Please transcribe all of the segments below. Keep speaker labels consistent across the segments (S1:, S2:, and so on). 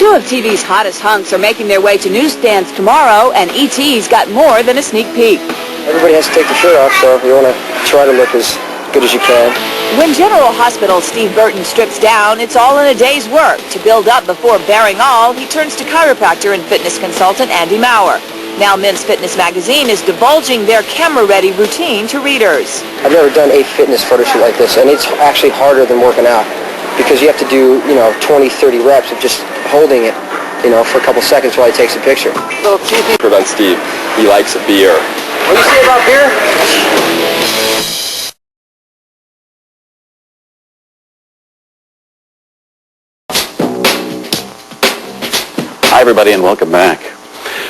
S1: Two of TV's hottest hunks are making their way to newsstands tomorrow, and E.T.'s got more than a sneak peek.
S2: Everybody has to take the shirt off, so you want to try to look as good as you can.
S1: When General Hospital's Steve Burton strips down, it's all in a day's work. To build up before bearing all, he turns to chiropractor and fitness consultant Andy Maurer. Now Men's Fitness magazine is divulging their camera-ready routine to readers.
S2: I've never done a fitness photo shoot like this, and it's actually harder than working out because you have to do, 20, 30 reps of just holding it, for a couple seconds while he takes a picture.
S3: Little cheap secret on Steve. He likes a beer.
S2: What do you say about beer?
S4: Hi, everybody, and welcome back.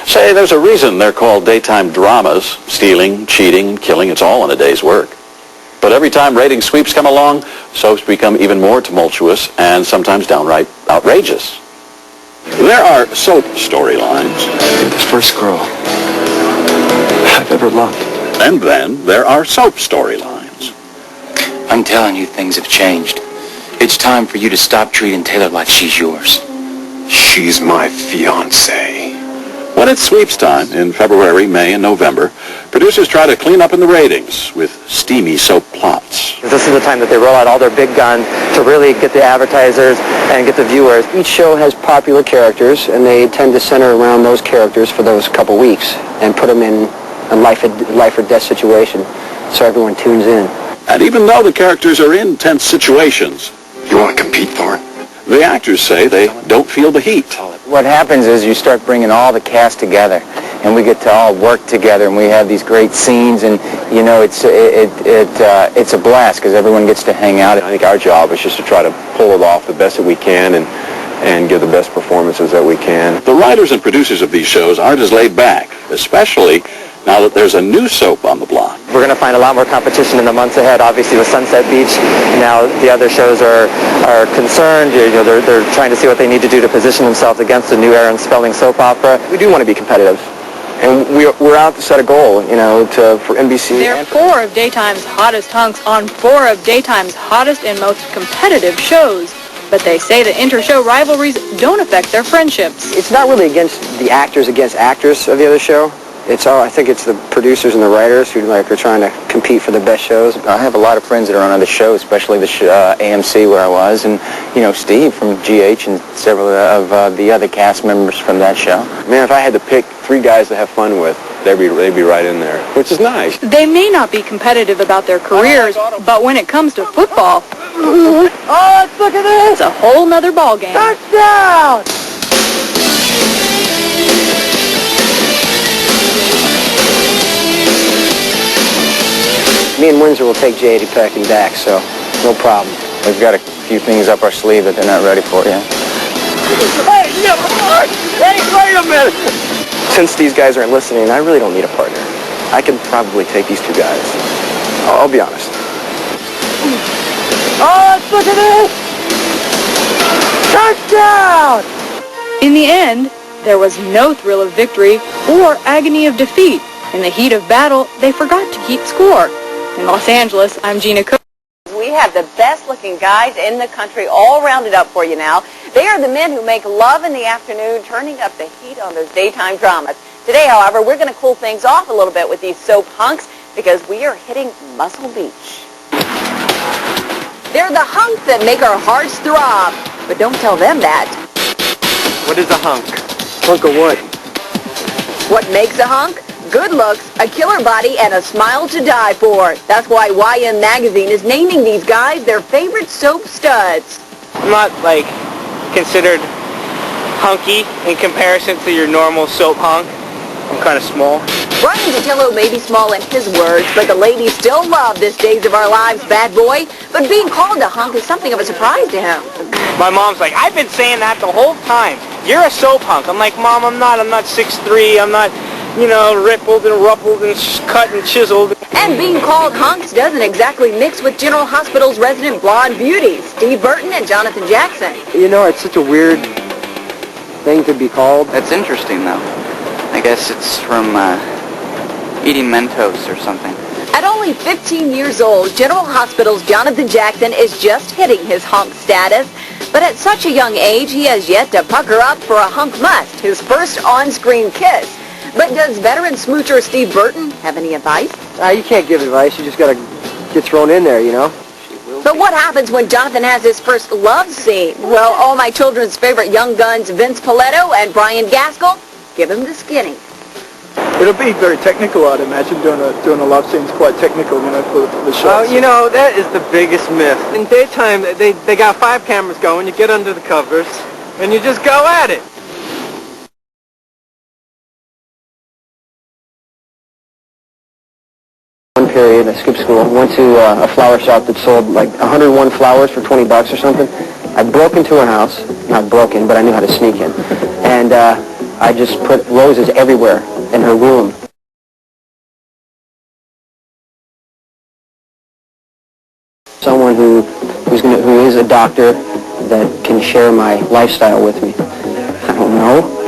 S4: Say, there's a reason they're called daytime dramas. Stealing, cheating, killing, it's all in a day's work. But every time rating sweeps come along, soaps become even more tumultuous and sometimes downright outrageous. There are soap storylines.
S3: The first girl I've ever loved.
S4: And then there are soap storylines.
S5: I'm telling you, things have changed. It's time for you to stop treating Taylor like she's yours.
S3: She's my fiancée.
S4: When it's sweeps time in February, May, and November, producers try to clean up in the ratings with steamy soap plots.
S2: This is the time that they roll out all their big guns to really get the advertisers and get the viewers. Each show has popular characters, and they tend to center around those characters for those couple weeks and put them in a life or death situation so everyone tunes in.
S4: And even though the characters are in tense situations,
S3: You want to compete, Thorne?
S4: the actors say they don't feel the heat.
S5: What happens is you start bringing all the cast together, and we get to all work together, and we have these great scenes, and it's a blast because everyone gets to hang out.
S3: I think our job is just to try to pull it off the best that we can and give the best performances that we can.
S4: The writers and producers of these shows aren't as laid back, especially now that there's a new soap on the block.
S2: We're going to find a lot more competition in the months ahead. Obviously, with Sunset Beach, now the other shows are concerned. They're trying to see what they need to do to position themselves against the new Aaron Spelling soap opera. We do want to be competitive, and we're out to set a goal, for NBC.
S6: They're four of daytime's hottest hunks on four of daytime's hottest and most competitive shows. But they say the inter-show rivalries don't affect their friendships.
S2: It's not really against the actors against actors of the other show. I think it's the producers and the writers who are trying to compete for the best shows.
S5: I have a lot of friends that are on other shows, especially the AMC where I was, and Steve from GH and several of the other cast members from that show.
S3: Man, if I had to pick three guys to have fun with, they'd be right in there, which is nice.
S6: They may not be competitive about their careers, but when it comes to football,
S2: Oh, look at this!
S6: it's a whole nother ballgame.
S2: Touchdown! Me and Windsor will take J.D. Peck and Dak, so no problem.
S5: We've got a few things up our sleeve that they're not ready for yet.
S2: Hey, wait a minute! Since these guys aren't listening, I really don't need a partner. I can probably take these two guys. I'll be honest. Oh, look at this! Touchdown!
S6: In the end, there was no thrill of victory or agony of defeat. In the heat of battle, they forgot to keep score. In Los Angeles, I'm Gina Cook.
S1: We have the best-looking guys in the country all rounded up for you now. They are the men who make love in the afternoon, turning up the heat on those daytime dramas. Today, however, we're going to cool things off a little bit with these soap hunks because we are hitting Muscle Beach. They're the hunks that make our hearts throb, but don't tell them that.
S2: What is a hunk? Hunk of what?
S1: What makes a hunk? Good looks, a killer body, and a smile to die for. That's why YM Magazine is naming these guys their favorite soap studs.
S7: I'm not, considered hunky in comparison to your normal soap hunk. I'm kind of small.
S1: Brian Datillo may be small in his words, but the ladies still love this Days of Our Lives bad boy. But being called a hunk is something of a surprise to him.
S7: My mom's like, I've been saying that the whole time. You're a soap hunk. I'm like, Mom, I'm not 6'3". I'm not, rippled and ruffled and cut and chiseled.
S1: And being called hunks doesn't exactly mix with General Hospital's resident blonde beauties, Steve Burton and Jonathan Jackson.
S2: It's such a weird thing to be called.
S5: That's interesting, though. I guess it's from eating Mentos or something.
S1: At only 15 years old, General Hospital's Jonathan Jackson is just hitting his hunk status. But at such a young age, he has yet to pucker up for a hunk must, his first on-screen kiss. But does veteran smoocher Steve Burton have any advice?
S2: You can't give advice. You just got to get thrown in there, you know?
S1: But what happens when Jonathan has his first love scene? Well, all my children's favorite young guns, Vince Paletto and Brian Gaskell, give him the skinny.
S8: It'll be very technical, I'd imagine. Doing a love scene's quite technical, you know, for the shots.
S2: You know, that is the biggest myth. In daytime, they got 5 cameras going. You get under the covers, and you just go at it. One period, I skipped school, went to a flower shop that sold like 101 flowers for $20 or something. I broke into her house, not broken, but I knew how to sneak in. And I just put roses everywhere in her room. Someone who is a doctor that can share my lifestyle with me. I don't know.